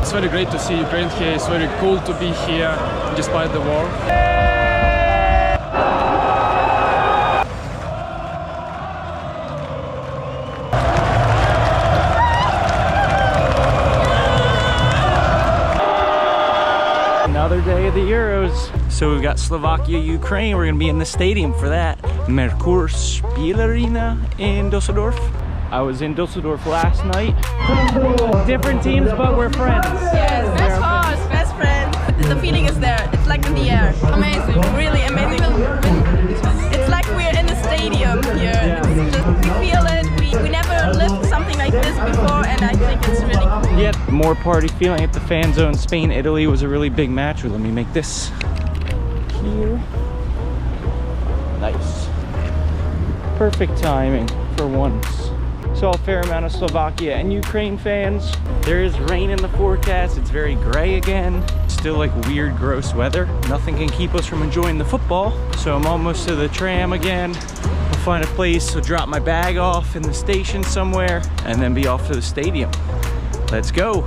it's very great to see Ukraine here. It's very cool to be here despite the war. Another day of the Euros. So we've got Slovakia, Ukraine. We're gonna be in the stadium for that. Merkur Spielarena in Dusseldorf. I was in Dusseldorf last night. Different teams, but we're friends. Yes, best hearts, best friends. The feeling is there. It's like in the air. Amazing, really amazing. It's like we're in the stadium here. Yeah. It's just, we feel it. We never lived something like this before, and I think it's really cool. Yet more party feeling at the fan zone. Spain, Italy was a really big match. Let me make this here. Nice. Perfect timing for once. Saw a fair amount of Slovakia and Ukraine fans. There is rain in the forecast. It's very gray again. Still like weird, gross weather. Nothing can keep us from enjoying the football. So I'm almost to the tram again. I'll find a place to drop my bag off in the station somewhere and then be off to the stadium. Let's go.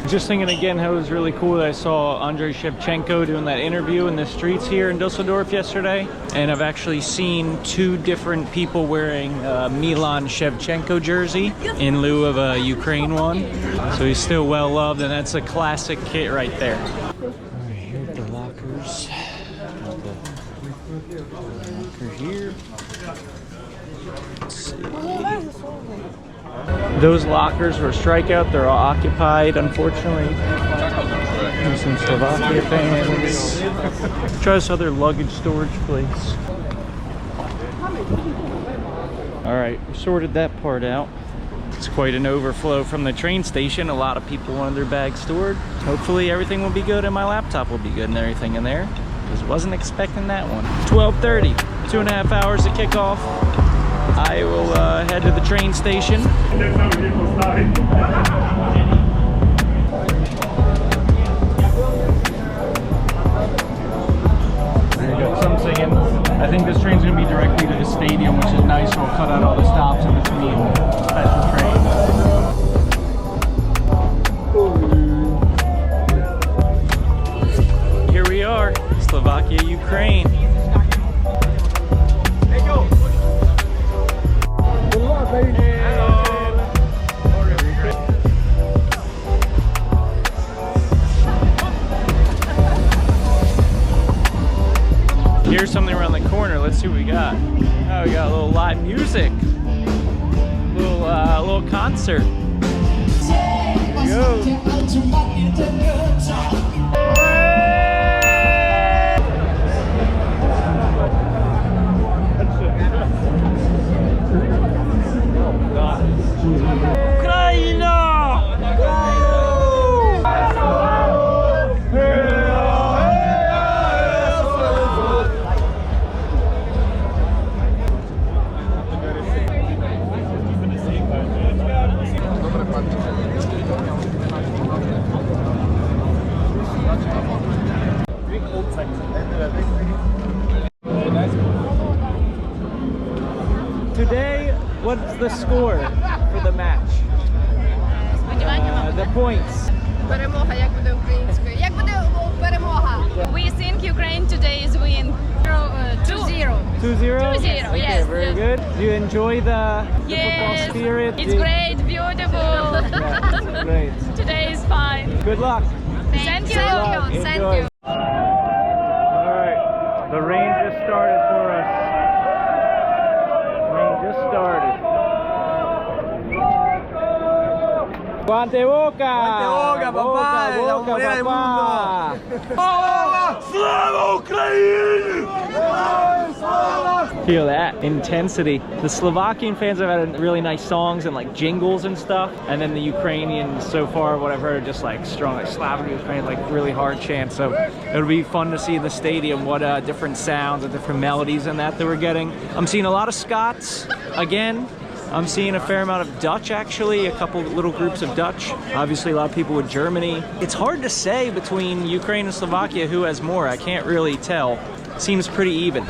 Just thinking again how it was really cool that I saw Andrei Shevchenko doing that interview in the streets here in Dusseldorf yesterday. And I've actually seen two different people wearing a Milan Shevchenko jersey in lieu of a Ukraine one. So he's still well loved, and that's a classic kit right there. All right, here are the lockers. The locker here. Let's see. Those lockers were strikeout. They're all occupied, unfortunately. There's some Slovakia fans. Try this other luggage storage place. All right, we sorted that part out. It's quite an overflow from the train station. A lot of people wanted their bags stored. Hopefully everything will be good and my laptop will be good and everything in there. Because wasn't expecting that one. 12:30, 2.5 hours to kick off. I will head to the train station. There you go, some singing. I think this train's gonna be directly to the stadium, which is nice. We'll cut out all the stops in between special trains. Here we are, Slovakia, Ukraine. Here's something around the corner. Let's see what we got. Oh, we got a little live music. Little concert. Here we go. Today, what's the score for the match? The points. Перемога, як буде українською? Як буде перемога? We think Ukraine today is win 2-0. 2-0? 2-0, Okay, yes. very good. Do you enjoy the football spirit? It's great, beautiful. Yeah, great. Today is fine. Good luck. Thank you. Thank you. Alright, the rain just started for us. Rain just started. Guante boca! Guante boca, papá! Boca, papá! Slava Ukraine! Feel that intensity. The Slovakian fans have had really nice songs and like jingles and stuff, and then the Ukrainians so far, what I've heard, are just like strong, like Slavic Ukraine, like really hard chants. So it'll be fun to see in the stadium what different sounds and different melodies and that we're getting. I'm seeing a lot of Scots again. I'm seeing a fair amount of Dutch, actually, a couple little groups of Dutch. Obviously, a lot of people with Germany. It's hard to say between Ukraine and Slovakia who has more. I can't really tell. seems pretty even.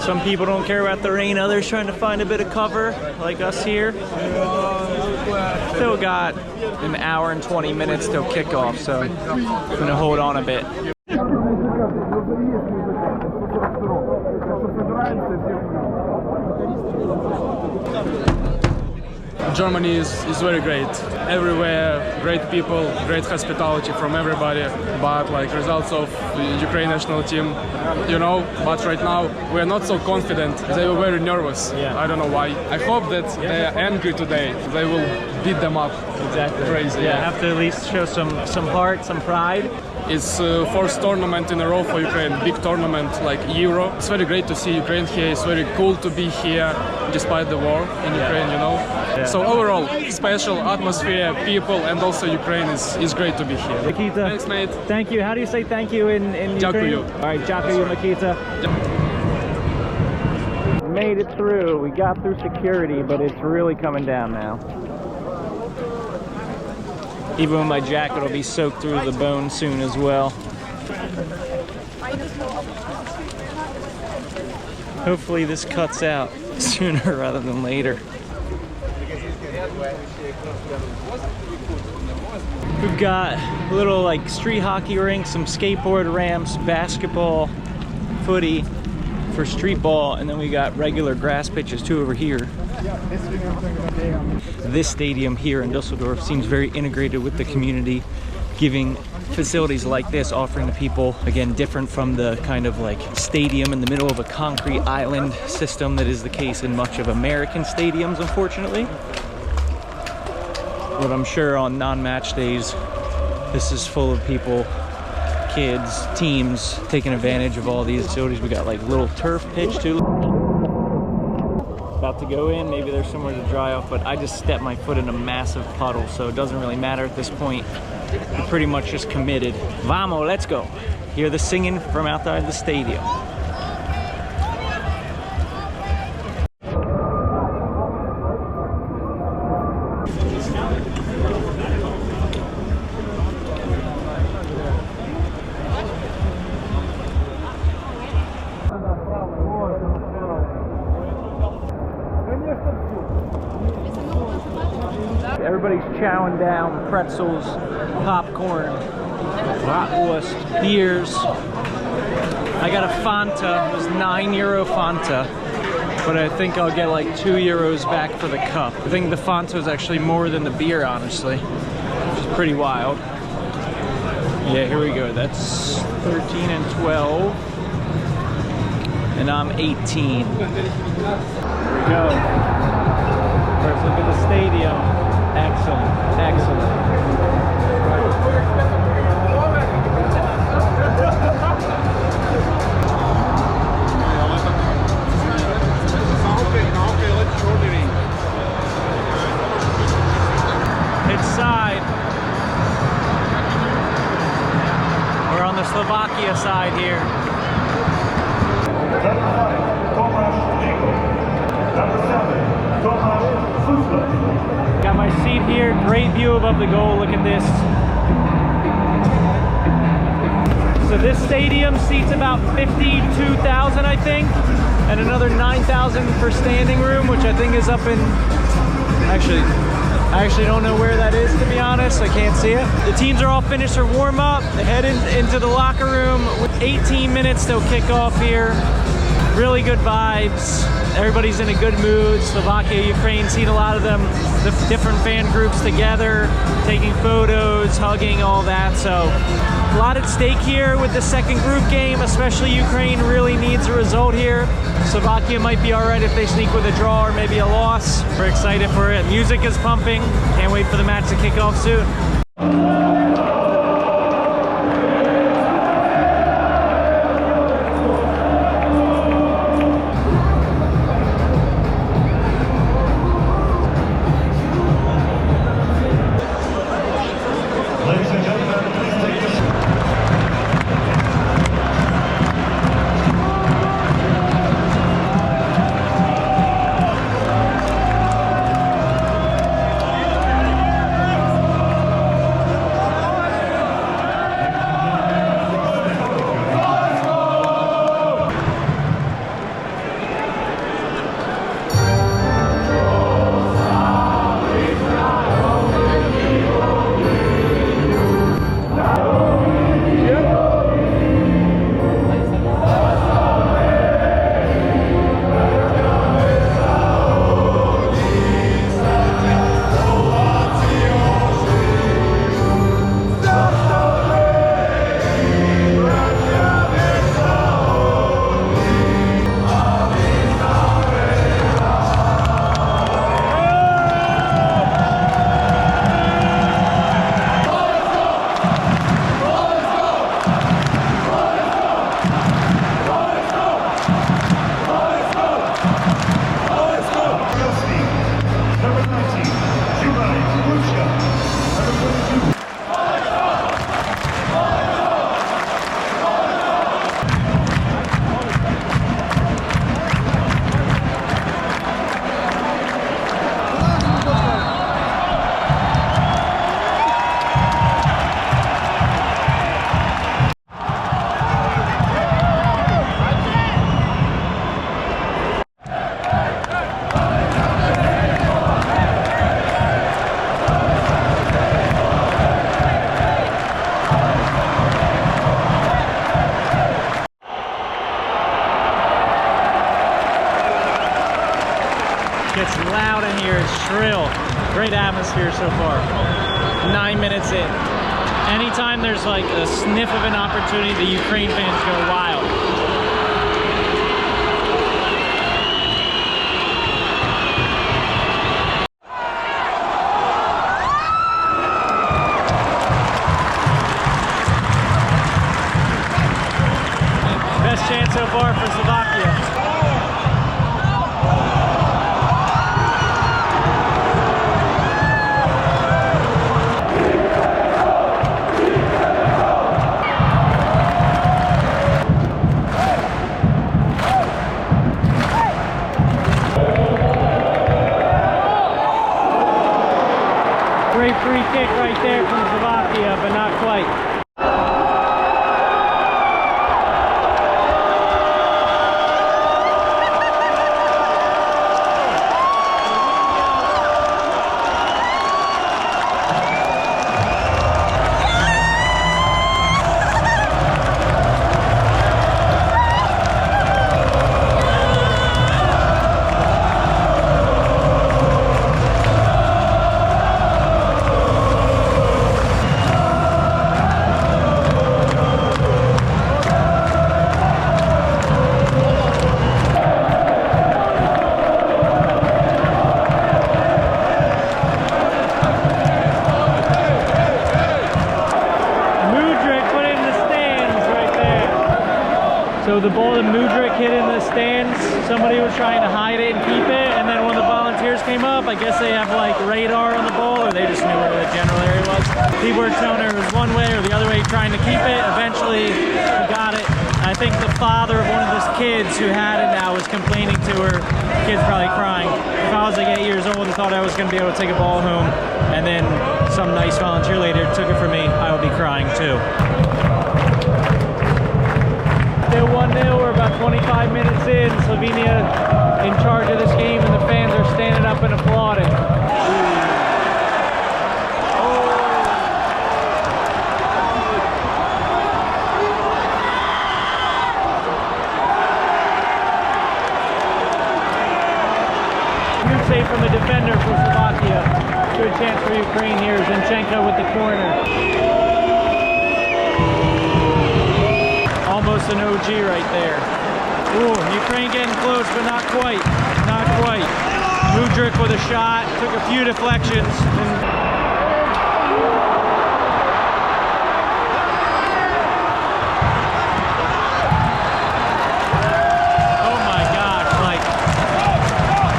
Some people don't care about the rain, others trying to find a bit of cover, like us here. Still got an hour and 20 minutes till kickoff, so I'm gonna hold on a bit. Germany is very great. Everywhere, great people, great hospitality from everybody. But like results of Ukraine national team, you know. But right now we are not so confident. They were very nervous. Yeah. I don't know why. I hope that they are angry today. They will beat them up. Exactly. Crazy. Yeah, have to at least show some heart, some pride. It's fourth tournament in a row for Ukraine, big tournament like Euro. It's very great to see Ukraine here. It's very cool to be here despite the war in Ukraine, you know. Yeah. So overall, special atmosphere, people, and also Ukraine is great to be here. Nikita. Thanks, mate. Thank you. How do you say thank you in Ukraine? Дякую. All right, Dякую, Nikita. Made it through. We got through security, but it's really coming down now. Even with my jacket will be soaked through the bone soon as well. Hopefully this cuts out sooner rather than later. We've got a little like street hockey rink, some skateboard ramps, basketball, footy for street ball, and then we got regular grass pitches too over here. This stadium here in Dusseldorf seems very integrated with the community, giving facilities like this, offering to people, again, different from the kind of like stadium in the middle of a concrete island system that is the case in much of American stadiums, unfortunately. But I'm sure on non-match days, this is full of people, kids, teams, taking advantage of all these facilities. We got like little turf pitch too. About to go in, maybe there's somewhere to dry off, but I just stepped my foot in a massive puddle, so it doesn't really matter at this point. We're pretty much just committed. Vamos, let's go. Hear the singing from outside the stadium. Everybody's chowing down pretzels, popcorn, bratwurst, beers. I got a Fanta, it was €9 Fanta, but I think I'll get like €2 back for the cup. I think the Fanta is actually more than the beer, honestly, which is pretty wild. Yeah, here we go. That's 13 and 12, and I'm 18. Here we go. First look at the stadium. Excellent, excellent. Pitch side. We're on the Slovakia side here. Got my seat here, great view above the goal, look at this. So this stadium seats about 52,000, I think, and another 9,000 for standing room, which I think is up in, I actually don't know where that is, to be honest, I can't see it. The teams are all finished their warm-up, they head into the locker room, with 18 minutes till kickoff here. Really good vibes. Everybody's in a good mood. Slovakia, Ukraine, seen a lot of them, the different fan groups together, taking photos, hugging, all that. So a lot at stake here with the second group game, especially Ukraine really needs a result here. Slovakia might be all right if they sneak with a draw or maybe a loss. We're excited for it. Music is pumping. Can't wait for the match to kick off soon. It's loud in here, it's shrill. Great atmosphere so far. 9 minutes in. Anytime there's like a sniff of an opportunity, the Ukraine fans go wild. Best chance so far for Slovakia. Great free kick right there from Slovakia, but not quite. So the ball that Mudryk hit in the stands, somebody was trying to hide it and keep it, and then when the volunteers came up, I guess they have like radar on the ball, or they just knew where the general area was. People were telling her it was one way or the other way trying to keep it. Eventually, he got it. I think the father of one of his kids who had it now was complaining to her. The kid's probably crying. If I was like 8 years old and thought I was going to be able to take a ball home, and then some nice volunteer later took it from me, I would be crying too. Still 1-0, we're about 25 minutes in. Slovenia in charge of this game, and the fans are standing up and applauding. Good save from the defender for Slovakia. Good chance for Ukraine here. Zinchenko with the corner. Almost an OG right there. Ooh, Ukraine getting close, but not quite. Not quite. Mudryk with a shot, took a few deflections. Oh my gosh, like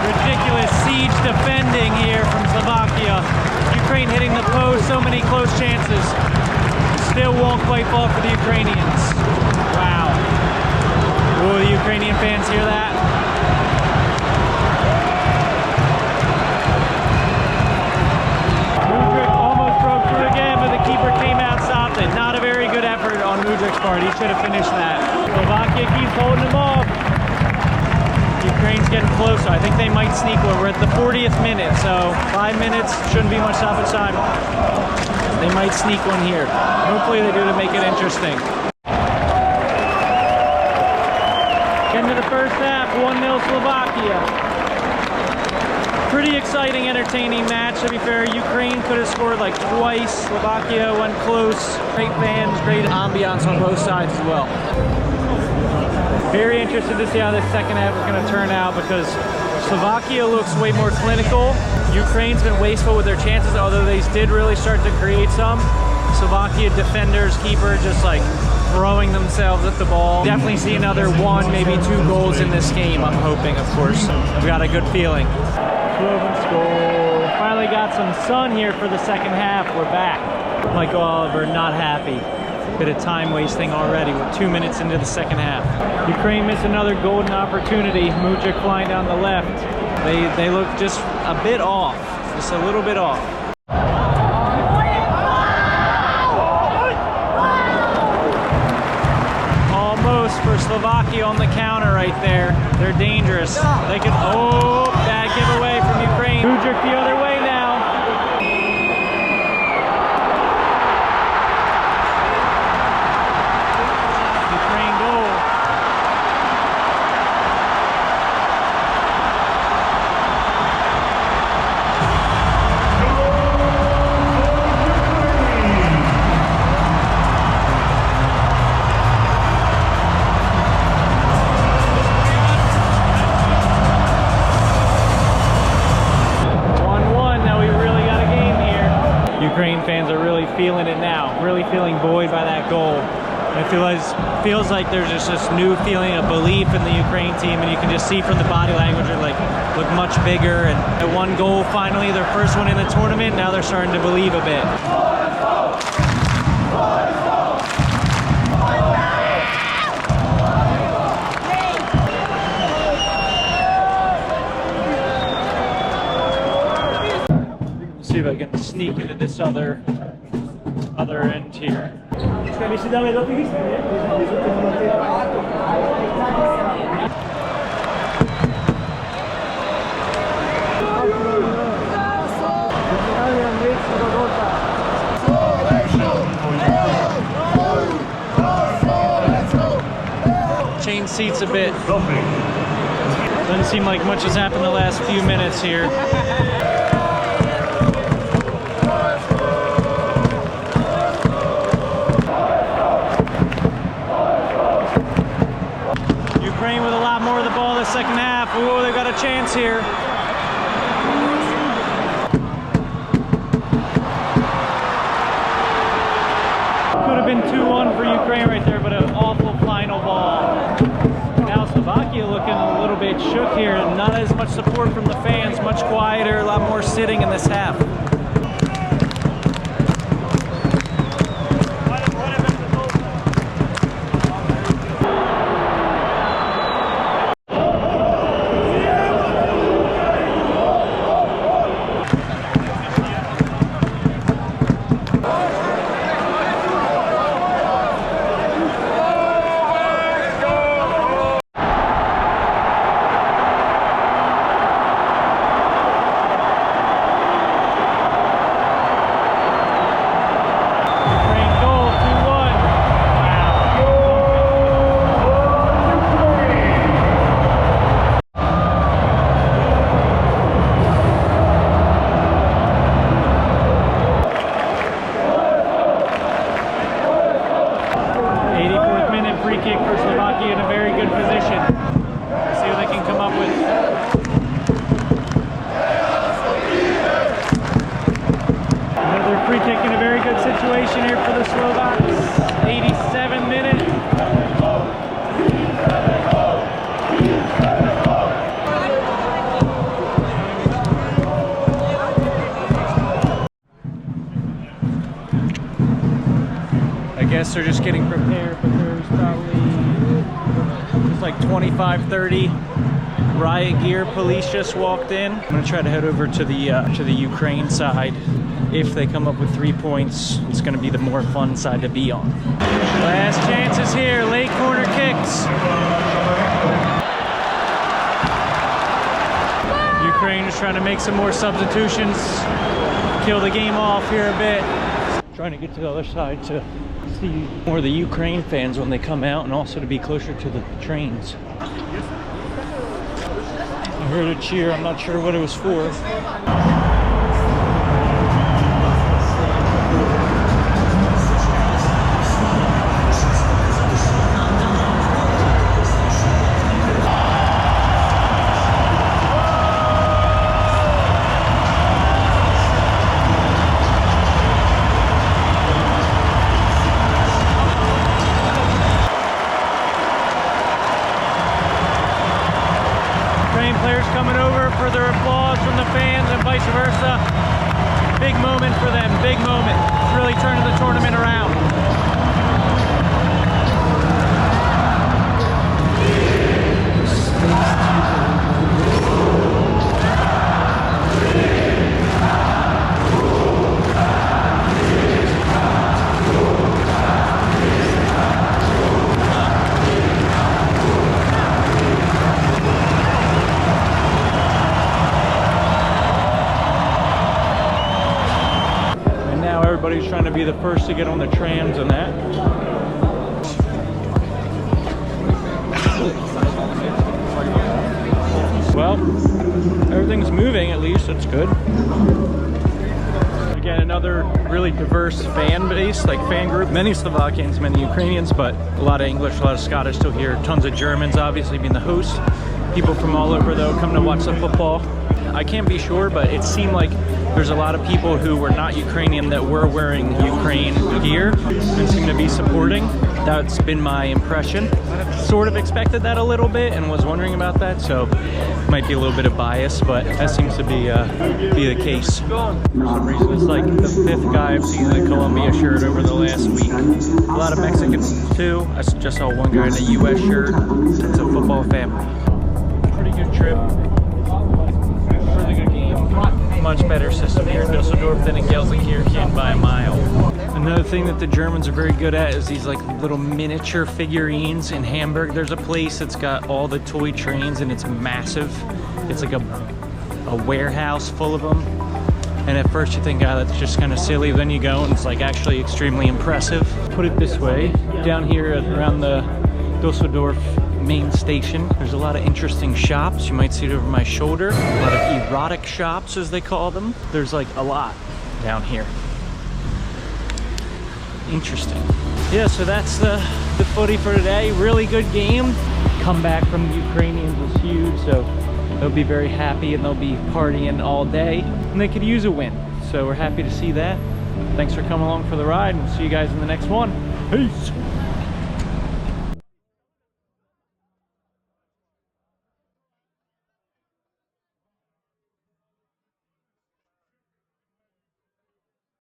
ridiculous siege defending here from Slovakia. Ukraine hitting the post, so many close chances. Still won't quite fall for the Ukrainians. Wow. Will the Ukrainian fans hear that? Mudryk almost broke through again, but the keeper came out, stopped it. Not a very good effort on Mudryk's part. He should have finished that. Slovakia keeps holding them off. Ukraine's getting closer. I think they might sneak one. We're at the 40th minute, so 5 minutes shouldn't be much stoppage time. They might sneak one here. Hopefully they do to make it interesting. Into the first half, 1-0 Slovakia. Pretty exciting, entertaining match. To be fair, Ukraine could have scored like twice. Slovakia went close. Great fans, great ambiance on both sides as well. Very interested to see how this second half is going to turn out, because Slovakia looks way more clinical. Ukraine's been wasteful with their chances, although they did really start to create some. Slovakia defenders, keeper, just like throwing themselves at the ball. Definitely see another 1, maybe 2 goals in this game, I'm hoping, of course. I've got a good feeling. Sloven's goal. Finally got some sun here for the second half. We're back. Michael Oliver not happy. Bit of time wasting already. We're 2 minutes into the second half. Ukraine missed another golden opportunity. Mudryk flying down the left. They look just a bit off. Just a little bit off. For Slovakia on the counter right there. They're dangerous. They could, oh, bad giveaway from Ukraine. Mudryk the other way now. Ukraine goal. feels like there's just this new feeling of belief in the Ukraine team, and you can just see from the body language they like look much bigger. And at one goal, finally, their first one in the tournament. Now they're starting to believe a bit. See if I can sneak into this other end here. Change seats a bit. Doesn't seem like much has happened the last few minutes here. Ukraine with a lot more of the ball the second half. Ooh, they've got a chance here. Could have been 2-1 for Ukraine right there, but an awful final ball. Now Slovakia looking a little bit shook here. Not as much support from the fans, much quieter, a lot more sitting in this half. Situation here for the Slovaks. 87 minutes. I guess they're just getting prepared, but there's probably it's like 25, 30 riot gear. Police just walked in. I'm gonna try to head over to the Ukraine side. If they come up with 3 points, it's going to be the more fun side to be on. Last chances here, late corner kicks. Ukraine is trying to make some more substitutions, kill the game off here a bit. Trying to get to the other side to see more of the Ukraine fans when they come out, and also to be closer to the trains. I heard a cheer, I'm not sure what it was for. Players coming over for their applause from the fans and vice versa. Big moment for them, big moment. It's really turning the tournament around. Everybody's trying to be the first to get on the trams and that. Well, everything's moving at least, that's good. Again, another really diverse fan base, like fan group. Many Slovakians, many Ukrainians, but a lot of English, a lot of Scottish still here. Tons of Germans, obviously, being the host. People from all over, though, come to watch the football. I can't be sure, but it seemed like there's a lot of people who were not Ukrainian that were wearing Ukraine gear and seem to be supporting. That's been my impression. Sort of expected that a little bit and was wondering about that, so might be a little bit of bias, but that seems to be the case. For some reason, it's like the 5th guy I've seen in a Colombia shirt over the last week. A lot of Mexicans too. I just saw one guy in a US shirt. It's a football family. Pretty good trip. Really good game. Much better system here in Dusseldorf than in Gelsenkirchen by a mile. Another thing that the Germans are very good at is these like little miniature figurines. In Hamburg, there's a place that's got all the toy trains and it's massive. It's like a warehouse full of them. And at first you think, that's just kind of silly. Then you go and it's like actually extremely impressive. Put it this way, down here around the Dusseldorf main station, there's a lot of interesting shops. You might see it over my shoulder. A lot of erotic shops, as they call them. There's like a lot down here. Interesting. Yeah, so that's the footy for today. Really good game. Comeback from the Ukrainians was huge, so they'll be very happy and they'll be partying all day. And they could use a win. So we're happy to see that. Thanks for coming along for the ride, and we'll see you guys in the next one. Peace!